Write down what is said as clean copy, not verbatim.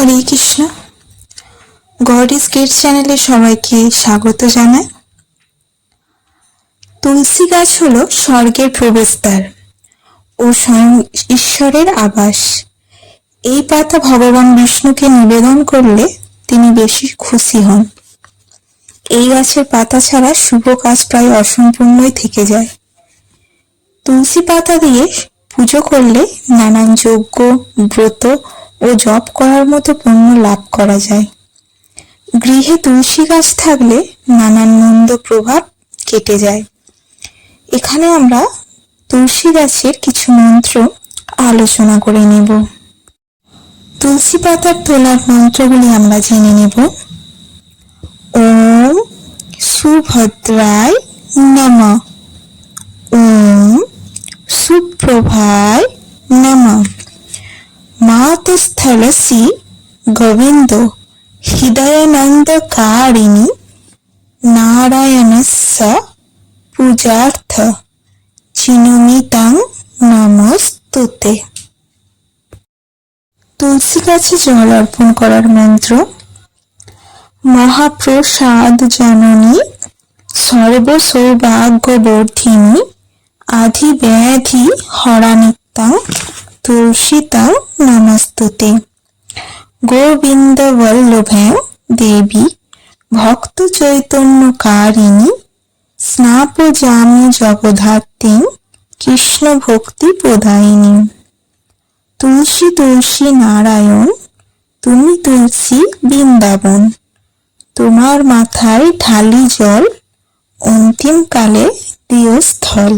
Hare Krishna. God is great চ্যানেলে সবাইকে স্বাগত জানাই। তুলসী গাছ হলো স্বর্গের প্রবেশদ্বার ও স্বয়ং ঈশ্বরের আবাস। এই পাতা ভগবান বিষ্ণুকে নিবেদন করলে তিনি বেশি খুশি হন। এই গাছের পাতা ছাড়া শুভ কাজ প্রায় অসম্পূর্ণই থেকে যায়। তুলসী পাতা দিয়ে পুজো করলে নানান যজ্ঞ, ব্রত ও জপ করার মতো পুণ্য লাভ করা যায়। গৃহে তুলসী গাছ থাকলে নানান মন্দ প্রভাব কেটে যায়। এখানে আমরা তুলসী গাছের কিছু মন্ত্র আলোচনা করে নেব। তুলসী পাতার তোলার মন্ত্রগুলি আমরা জেনে নেব। ওম সুভদ্রায় নমঃ, ওম সুপ্রভায় নমঃ, মাতস্থলসি গোবিন্দ হৃদয়ানন্দকারিণী নারায়ণস্য পূজার্থ চিনুমিতাং নমস্তুতে। তুলসী গাছে জল অর্পণ করার মন্ত্র। মহাপ্রসাদ জননী সর্ব সৌভাগ্যবর্ধিনী আধিব্যাধি হরানিতাং তুলসীতাং নমস্তুতে। গোবিন্দ বল্লভ্যাং দেবী ভক্ত চৈতন্যকারিণী স্নাপযামি জগদ্ধাত্রীং কৃষ্ণ ভক্তি প্রদায়িনী। তুলসী তুলসী নারায়ণ, তুমি তুলসী বৃন্দাবন, তোমার মাথায় ঢালি জল, অন্তিম কালে দিও স্থল।